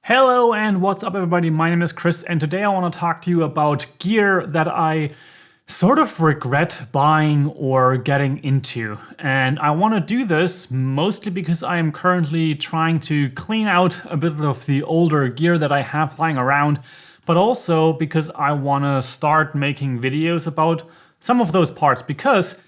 Hello and what's up everybody, my name is Chris and today I want to talk to you about gear that I sort of regret buying or getting into. And I want to do this mostly because I am currently trying to clean out a bit of the older gear that I have lying around, but also because I want to start making videos about some of those parts, because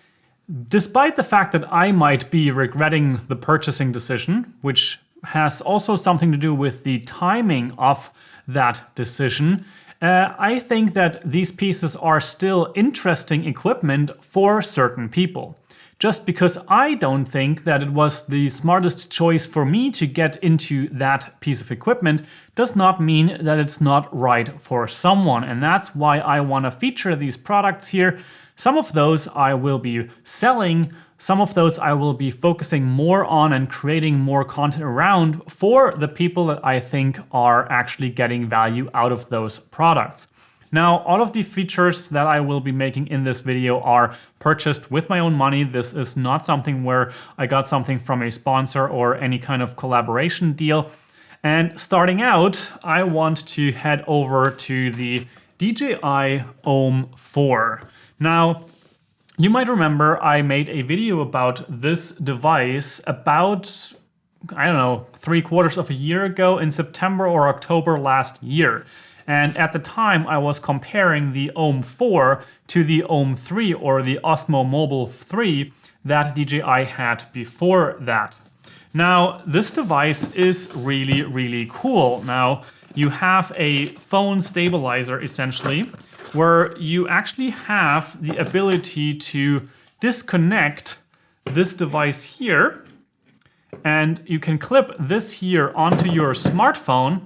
despite the fact that I might be regretting the purchasing decision, which has also something to do with the timing of that decision, I think that these pieces are still interesting equipment for certain people. Just because I don't think that it was the smartest choice for me to get into that piece of equipment does not mean that it's not right for someone. And that's why I want to feature these products here. Some of those I will be selling, some of those I will be focusing more on and creating more content around for the people that I think are actually getting value out of those products. Now, all of the features that I will be making in this video are purchased with my own money. This is not something where I got something from a sponsor or any kind of collaboration deal. And starting out, I want to head over to the DJI OM4. Now, you might remember I made a video about this device about, I don't know, 3/4 of a year ago in September or October last year. And at the time I was comparing the OM4 to the OM3 or the Osmo Mobile 3 that DJI had before that. Now, this device is really, really cool. Now, you have a phone stabilizer essentially, where you actually have the ability to disconnect this device here, and you can clip this here onto your smartphone,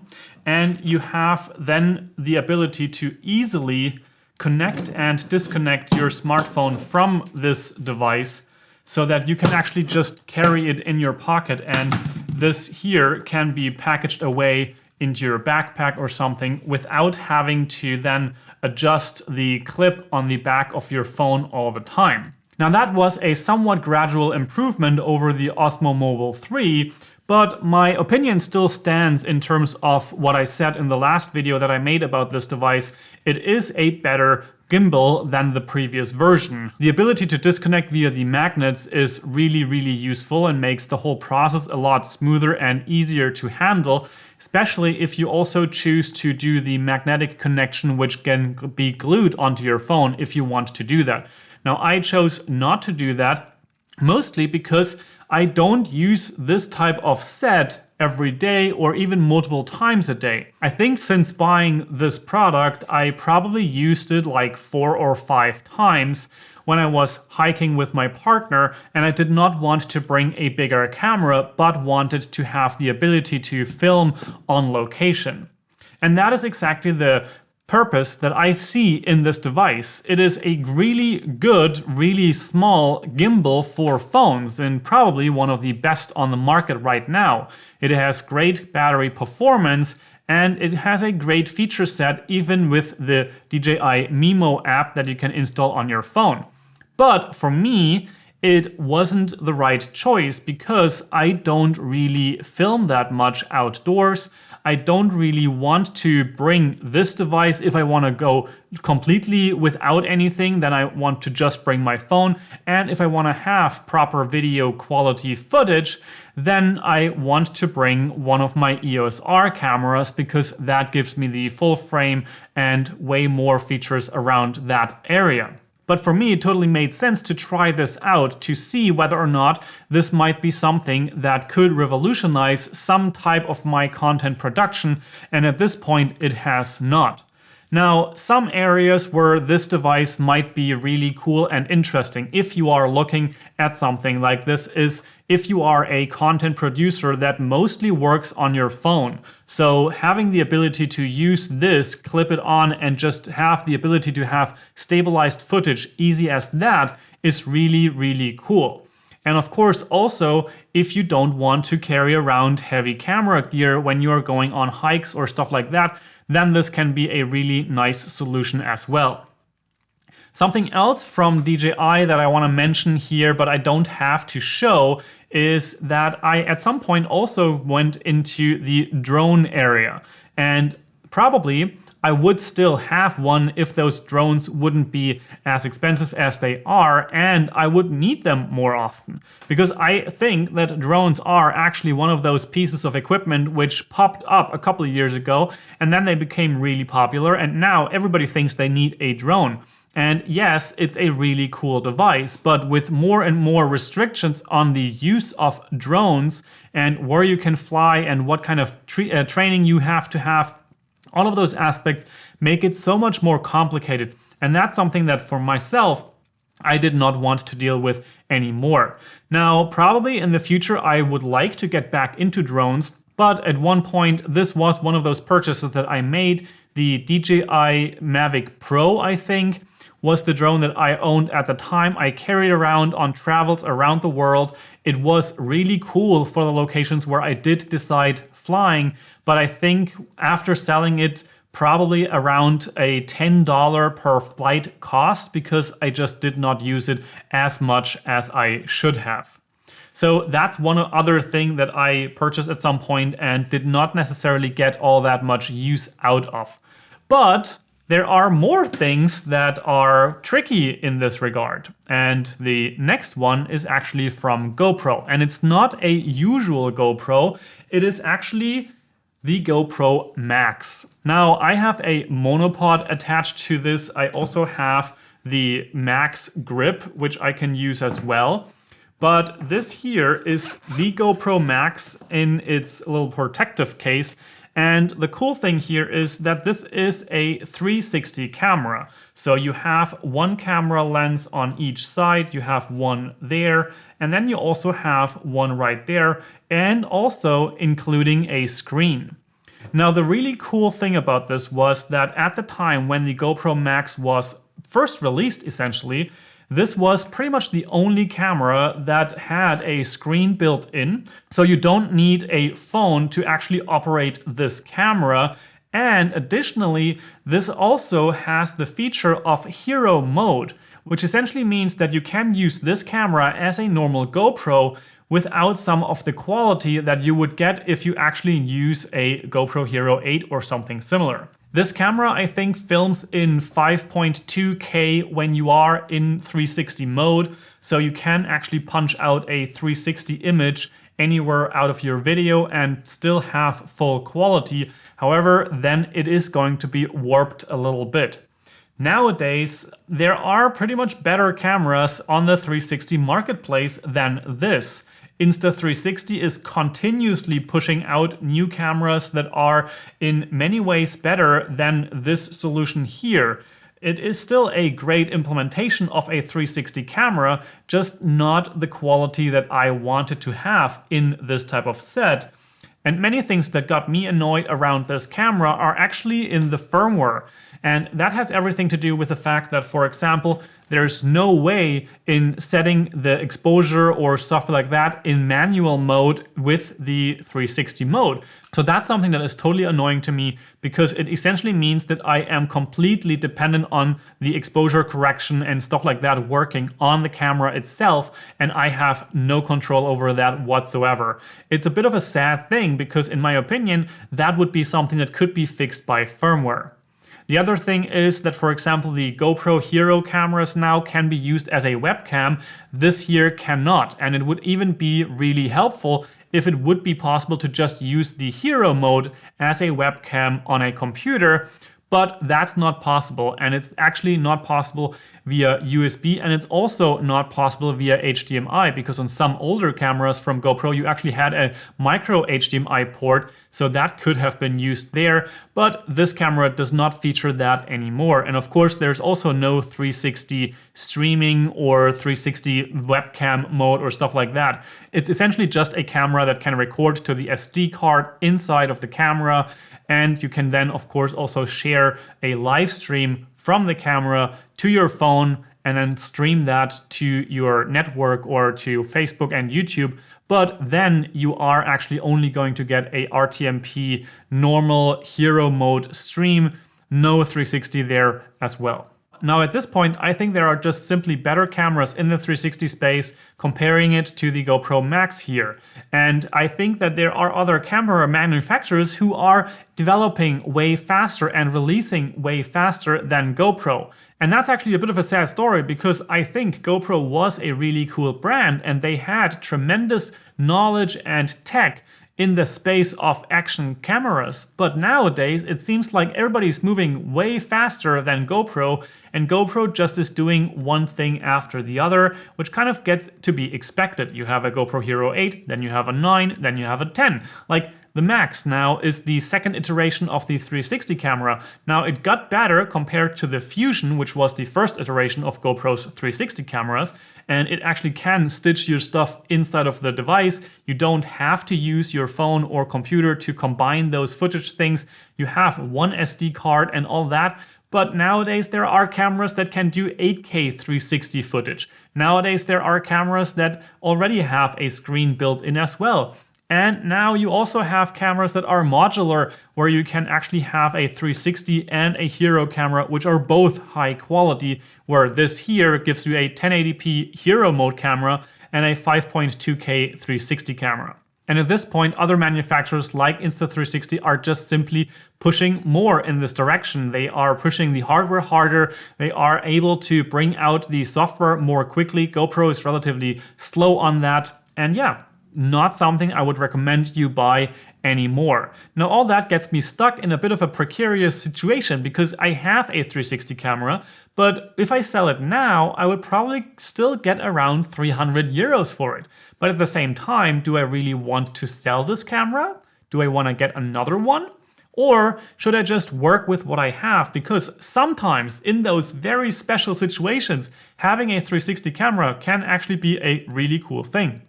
and you have then the ability to easily connect and disconnect your smartphone from this device so that you can actually just carry it in your pocket, and this here can be packaged away into your backpack or something without having to then adjust the clip on the back of your phone all the time. Now, that was a somewhat gradual improvement over the Osmo Mobile 3, but my opinion still stands in terms of what I said in the last video that I made about this device. It is a better gimbal than the previous version. The ability to disconnect via the magnets is really, really useful and makes the whole process a lot smoother and easier to handle, especially if you also choose to do the magnetic connection, which can be glued onto your phone if you want to do that. Now, I chose not to do that, mostly because I don't use this type of set every day or even multiple times a day. I think since buying this product, I probably used it like 4 or 5 times when I was hiking with my partner, and I did not want to bring a bigger camera, but wanted to have the ability to film on location. And that is exactly the purpose that I see in this device. It is a really good, really small gimbal for phones, and probably one of the best on the market right now. It has great battery performance, and it has a great feature set even with the DJI Mimo app that you can install on your phone. But for me, it wasn't the right choice because I don't really film that much outdoors. I don't really want to bring this device. If I want to go completely without anything, then I want to just bring my phone. And if I want to have proper video quality footage, then I want to bring one of my EOS R cameras, because that gives me the full frame and way more features around that area. But for me, it totally made sense to try this out to see whether or not this might be something that could revolutionize some type of my content production, and at this point it has not. Now, some areas where this device might be really cool and interesting if you are looking at something like this is if you are a content producer that mostly works on your phone. So having the ability to use this, clip it on, and just have the ability to have stabilized footage easy as that is really, really cool. And of course, also, if you don't want to carry around heavy camera gear when you're going on hikes or stuff like that, then this can be a really nice solution as well. Something else from DJI that I want to mention here, but I don't have to show, is that I at some point also went into the drone area. And probably I would still have one if those drones wouldn't be as expensive as they are, and I would need them more often. Because I think that drones are actually one of those pieces of equipment which popped up a couple of years ago, and then they became really popular, and now everybody thinks they need a drone. And yes, it's a really cool device, but with more and more restrictions on the use of drones and where you can fly and what kind of training you have to have, all of those aspects make it so much more complicated. And that's something that for myself, I did not want to deal with anymore. Now, probably in the future, I would like to get back into drones, but at one point, this was one of those purchases that I made. The DJI Mavic Pro, I think, was the drone that I owned at the time. I carried around on travels around the world. It was really cool for the locations where I did decide flying, but I think after selling it, probably around a $10 per flight cost, because I just did not use it as much as I should have. So that's one other thing that I purchased at some point and did not necessarily get all that much use out of. But there are more things that are tricky in this regard. And the next one is actually from GoPro. And it's not a usual GoPro. It is actually the GoPro MAX. Now, I have a monopod attached to this. I also have the Max grip, which I can use as well. But this here is the GoPro MAX in its little protective case. And the cool thing here is that this is a 360 camera. So you have one camera lens on each side, you have one there, and then you also have one right there, and also including a screen. Now, the really cool thing about this was that at the time when the GoPro MAX was first released, essentially, this was pretty much the only camera that had a screen built in. So you don't need a phone to actually operate this camera. And additionally, this also has the feature of hero mode, which essentially means that you can use this camera as a normal GoPro without some of the quality that you would get if you actually use a GoPro Hero 8 or something similar. This camera, I think, films in 5.2K when you are in 360 mode, so you can actually punch out a 360 image anywhere out of your video and still have full quality. However, then it is going to be warped a little bit. Nowadays, there are pretty much better cameras on the 360 marketplace than this. Insta360 is continuously pushing out new cameras that are in many ways better than this solution here. It is still a great implementation of a 360 camera, just not the quality that I wanted to have in this type of set. And many things that got me annoyed around this camera are actually in the firmware. And that has everything to do with the fact that, for example, there's no way in setting the exposure or stuff like that in manual mode with the 360 mode. So that's something that is totally annoying to me, because it essentially means that I am completely dependent on the exposure correction and stuff like that working on the camera itself, and I have no control over that whatsoever. It's a bit of a sad thing, because in my opinion, that would be something that could be fixed by firmware. The other thing is that, for example, the GoPro Hero cameras now can be used as a webcam. This here cannot, and it would even be really helpful if it would be possible to just use the Hero mode as a webcam on a computer, but that's not possible, and it's actually not possible via USB, and it's also not possible via HDMI, because on some older cameras from GoPro you actually had a micro HDMI port, so that could have been used there, but this camera does not feature that anymore. And of course there's also no 360 streaming or 360 webcam mode or stuff like that. It's essentially just a camera that can record to the SD card inside of the camera, and you can then, of course, also share a live stream from the camera to your phone and then stream that to your network or to Facebook and YouTube. But then you are actually only going to get a RTMP normal hero mode stream, no 360 there as well. Now at this point, I think there are just simply better cameras in the 360 space comparing it to the GoPro MAX here. And I think that there are other camera manufacturers who are developing way faster and releasing way faster than GoPro. And that's actually a bit of a sad story because I think GoPro was a really cool brand and they had tremendous knowledge and tech in the space of action cameras. But nowadays it seems like everybody's moving way faster than GoPro, and GoPro just is doing one thing after the other, which kind of gets to be expected. You have a GoPro Hero 8, then you have a 9, then you have a 10. Like, the Max now is the second iteration of the 360 camera. Now it got better compared to the Fusion, which was the first iteration of GoPro's 360 cameras, and it actually can stitch your stuff inside of the device. You don't have to use your phone or computer to combine those footage things. You have one SD card and all that. But nowadays there are cameras that can do 8K 360 footage. Nowadays there are cameras that already have a screen built in as well. And now you also have cameras that are modular, where you can actually have a 360 and a Hero camera, which are both high quality, where this here gives you a 1080p Hero mode camera and a 5.2K 360 camera. And at this point, other manufacturers like Insta360 are just simply pushing more in this direction. They are pushing the hardware harder. They are able to bring out the software more quickly. GoPro is relatively slow on that. And yeah, not something I would recommend you buy anymore. Now all that gets me stuck in a bit of a precarious situation because I have a 360 camera, but if I sell it now, I would probably still get around 300 euros for it. But at the same time, do I really want to sell this camera? Do I want to get another one? Or should I just work with what I have? Because sometimes in those very special situations, having a 360 camera can actually be a really cool thing.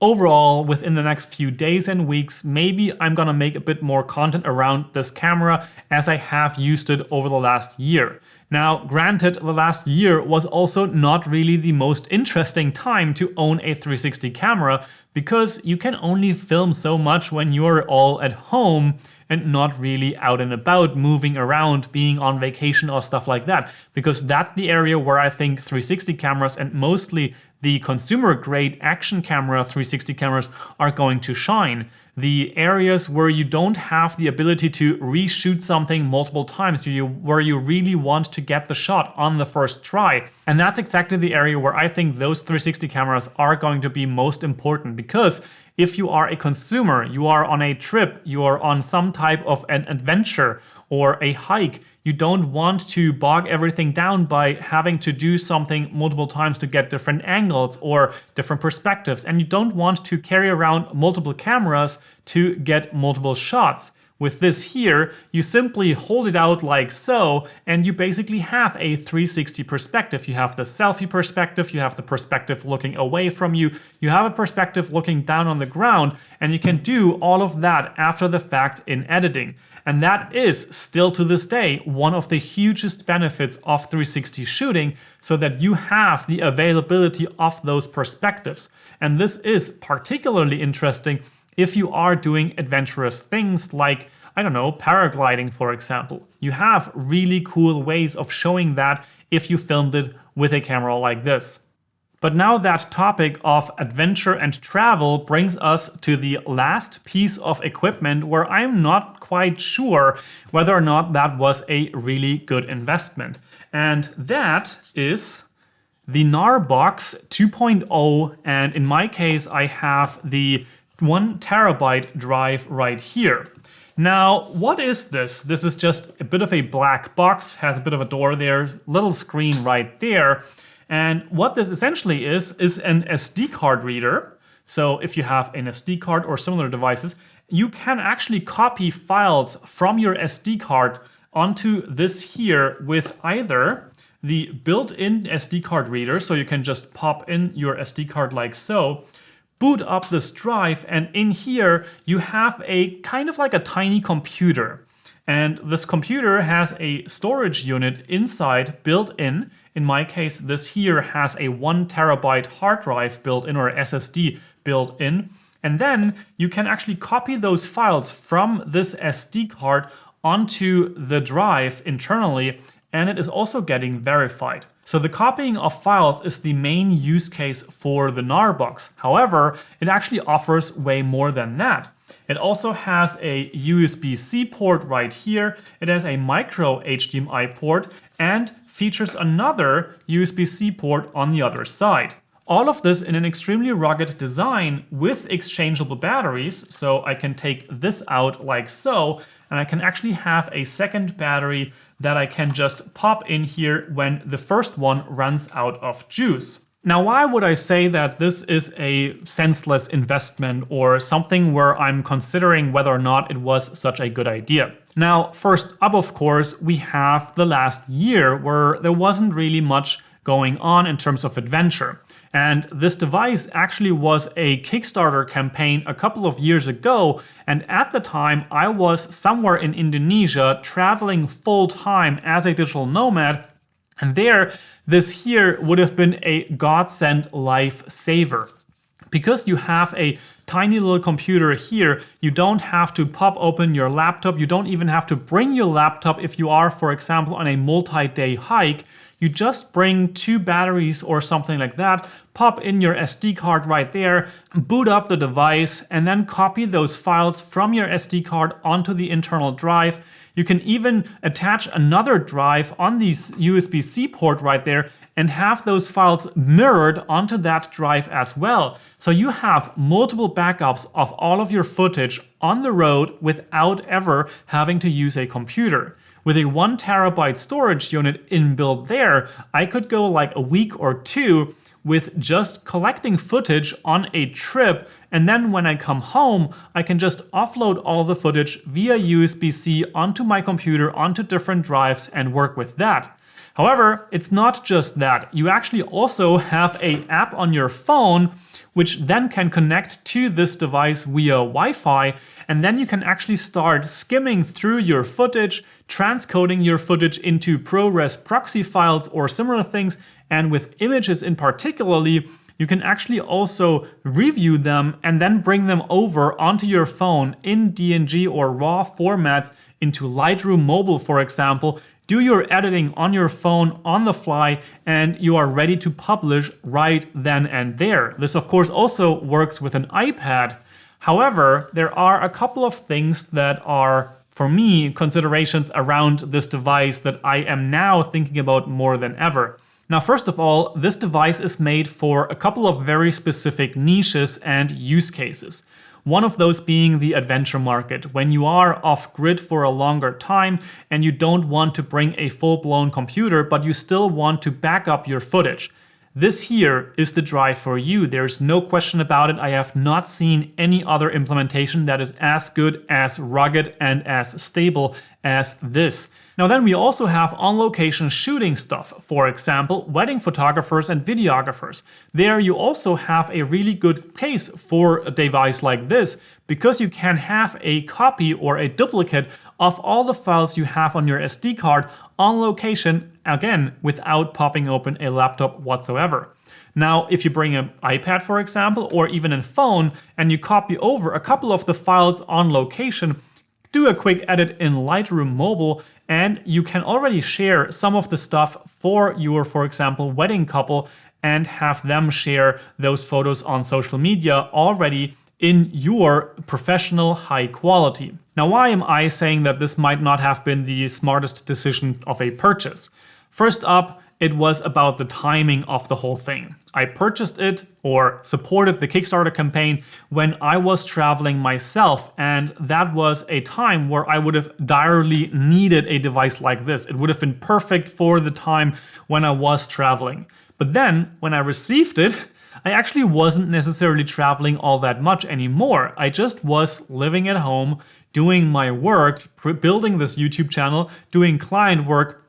Overall, within the next few days and weeks, maybe I'm gonna make a bit more content around this camera as I have used it over the last year. Now, granted, the last year was also not really the most interesting time to own a 360 camera because you can only film so much when you're all at home and not really out and about, moving around, being on vacation or stuff like that. Because that's the area where I think 360 cameras and mostly the consumer grade action camera 360 cameras are going to shine. The areas where you don't have the ability to reshoot something multiple times, where you really want to get the shot on the first try. And that's exactly the area where I think those 360 cameras are going to be most important, because if you are a consumer, you are on a trip, you are on some type of an adventure or a hike, you don't want to bog everything down by having to do something multiple times to get different angles or different perspectives. And you don't want to carry around multiple cameras to get multiple shots. With this here, you simply hold it out like so, and you basically have a 360 perspective. You have the selfie perspective, you have the perspective looking away from you, you have a perspective looking down on the ground, and you can do all of that after the fact in editing. And that is still to this day one of the hugest benefits of 360 shooting, so that you have the availability of those perspectives. And this is particularly interesting if you are doing adventurous things like, I don't know, paragliding, for example. You have really cool ways of showing that if you filmed it with a camera like this. But now that topic of adventure and travel brings us to the last piece of equipment where I'm not quite sure whether or not that was a really good investment. And that is the Gnarbox 2.0, and in my case I have the 1 terabyte drive right here. Now, what is this? This is just a bit of a black box, has a bit of a door there, little screen right there. And what this essentially is an SD card reader. So if you have an SD card or similar devices, you can actually copy files from your SD card onto this here with either the built-in SD card reader, so you can just pop in your SD card like so, boot up this drive, and in here you have a kind of like a tiny computer. And this computer has a storage unit inside built in. In my case, this here has a 1 terabyte hard drive built in, or SSD built in. And then you can actually copy those files from this SD card onto the drive internally and it is also getting verified. So the copying of files is the main use case for the Gnarbox. However, it actually offers way more than that. It also has a USB-C port right here. It has a micro HDMI port and features another USB-C port on the other side. All of this in an extremely rugged design with exchangeable batteries. So I can take this out like so, and I can actually have a second battery that I can just pop in here when the first one runs out of juice. Now, why would I say that this is a senseless investment or something where I'm considering whether or not it was such a good idea? Now, first up, of course, we have the last year where there wasn't really much going on in terms of adventure. And this device actually was a Kickstarter campaign a couple of years ago. And at the time, I was somewhere in Indonesia traveling full time as a digital nomad. And there, this here would have been a godsend lifesaver. Because you have a tiny little computer here, you don't have to pop open your laptop. You don't even have to bring your laptop if you are, for example, on a multi-day hike. You just bring 2 batteries or something like that, pop in your SD card right there, boot up the device, and then copy those files from your SD card onto the internal drive. You can even attach another drive on the USB-C port right there and have those files mirrored onto that drive as well. So you have multiple backups of all of your footage on the road without ever having to use a computer. With a 1 terabyte storage unit inbuilt there, I could go like a week or 2 with just collecting footage on a trip, and then when I come home, I can just offload all the footage via USB-C onto my computer, onto different drives, and work with that. However, it's not just that. You actually also have an app on your phone which then can connect to this device via Wi-Fi, and then you can actually start skimming through your footage, transcoding your footage into ProRes proxy files or similar things, and with images in particularly, you can actually also review them and then bring them over onto your phone in DNG or RAW formats into Lightroom Mobile, for example. Do your editing on your phone on the fly, and you are ready to publish right then and there. This, of course, also works with an iPad. However, there are a couple of things that are, for me, considerations around this device that I am now thinking about more than ever. Now, first of all, this device is made for a couple of very specific niches and use cases. One of those being the adventure market, when you are off-grid for a longer time and you don't want to bring a full-blown computer, but you still want to back up your footage. This here is the drive for you. There's no question about it. I have not seen any other implementation that is as good, as rugged, and as stable as this. Now then we also have on-location shooting stuff. For example, wedding photographers and videographers. There you also have a really good case for a device like this, because you can have a copy or a duplicate of all the files you have on your SD card on location, again, without popping open a laptop whatsoever. Now, if you bring an iPad, for example, or even a phone, and you copy over a couple of the files on location, do a quick edit in Lightroom Mobile, and you can already share some of the stuff for your, for example, wedding couple and have them share those photos on social media already in your professional high quality. Now, why am I saying that this might not have been the smartest decision of a purchase? First up, it was about the timing of the whole thing. I purchased it or supported the Kickstarter campaign when I was traveling myself, and that was a time where I would have direly needed a device like this. It would have been perfect for the time when I was traveling. But then when I received it, I actually wasn't necessarily traveling all that much anymore. I just was living at home, doing my work, building this YouTube channel, doing client work,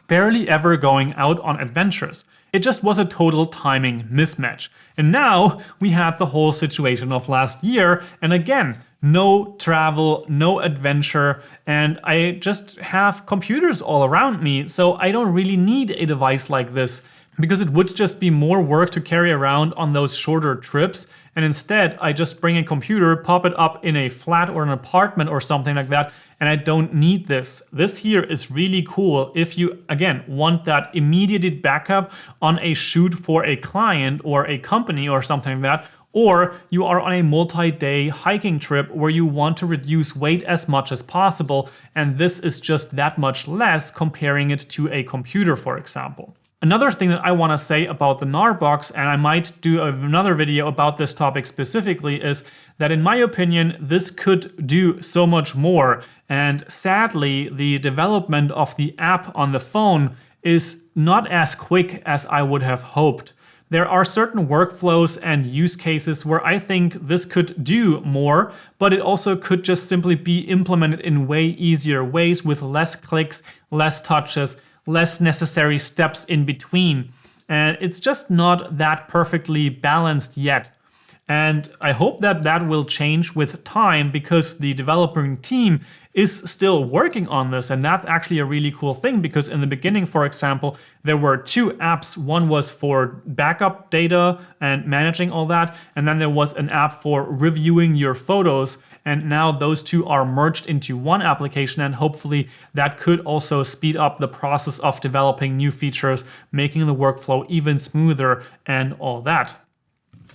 barely ever going out on adventures. It just was a total timing mismatch. And now we had the whole situation of last year, and again, no travel, no adventure, and I just have computers all around me, so I don't really need a device like this, because it would just be more work to carry around on those shorter trips. And instead, I just bring a computer, pop it up in a flat or an apartment or something like that, and I don't need this. This here is really cool if you, again, want that immediate backup on a shoot for a client or a company or something like that, or you are on a multi-day hiking trip where you want to reduce weight as much as possible, and this is just that much less comparing it to a computer, for example. Another thing that I want to say about the Gnarbox, and I might do another video about this topic specifically, is that in my opinion, this could do so much more. And sadly, the development of the app on the phone is not as quick as I would have hoped. There are certain workflows and use cases where I think this could do more, but it also could just simply be implemented in way easier ways with less clicks, less touches, less necessary steps in between. And it's just not that perfectly balanced yet. And I hope that that will change with time because the developing team is still working on this. And that's actually a really cool thing because in the beginning, for example, there were two apps. One was for backup data and managing all that. And then there was an app for reviewing your photos. And now those two are merged into one application, and hopefully that could also speed up the process of developing new features, making the workflow even smoother and all that.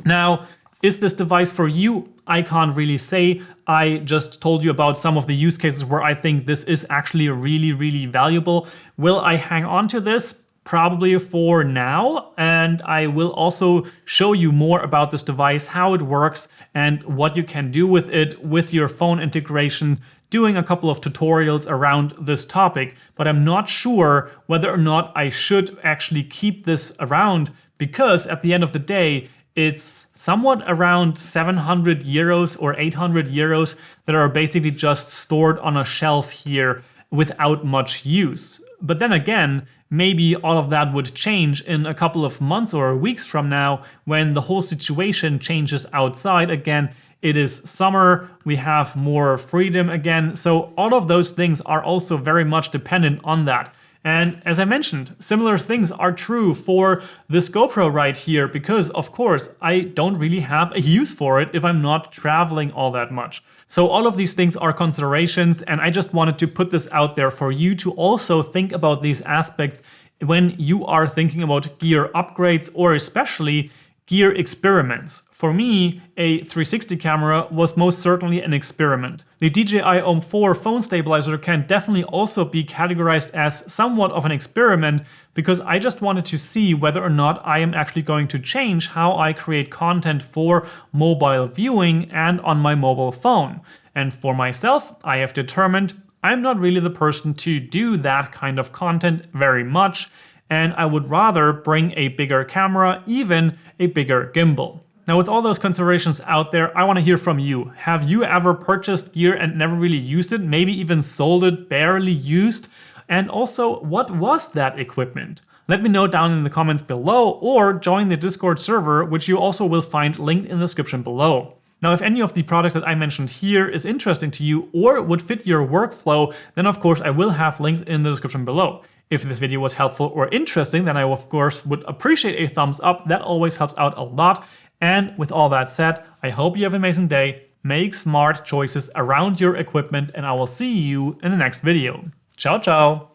Now, is this device for you? I can't really say. I just told you about some of the use cases where I think this is actually really, really valuable. Will I hang on to this? Probably for now, and I will also show you more about this device, how it works, and what you can do with it with your phone integration, doing a couple of tutorials around this topic. But I'm not sure whether or not I should actually keep this around, because at the end of the day, it's somewhat around 700 euros or 800 euros that are basically just stored on a shelf here without much use. But then again, maybe all of that would change in a couple of months or weeks from now when the whole situation changes outside again. It is summer, we have more freedom again. So all of those things are also very much dependent on that. And as I mentioned, similar things are true for this GoPro right here, because of course I don't really have a use for it if I'm not traveling all that much. So all of these things are considerations, and I just wanted to put this out there for you to also think about these aspects when you are thinking about gear upgrades or especially gear experiments. For me, a 360 camera was most certainly an experiment. The DJI OM4 phone stabilizer can definitely also be categorized as somewhat of an experiment because I just wanted to see whether or not I am actually going to change how I create content for mobile viewing and on my mobile phone. And for myself, I have determined I'm not really the person to do that kind of content very much, and I would rather bring a bigger camera, even a bigger gimbal. Now, with all those considerations out there, I want to hear from you. Have you ever purchased gear and never really used it? Maybe even sold it barely used? And also, what was that equipment? Let me know down in the comments below, or join the Discord server, which you also will find linked in the description below. Now, if any of the products that I mentioned here is interesting to you or would fit your workflow, then of course I will have links in the description below. If this video was helpful or interesting, then I of course would appreciate a thumbs up. That always helps out a lot. And with all that said, I hope you have an amazing day. Make smart choices around your equipment, and I will see you in the next video. Ciao, ciao.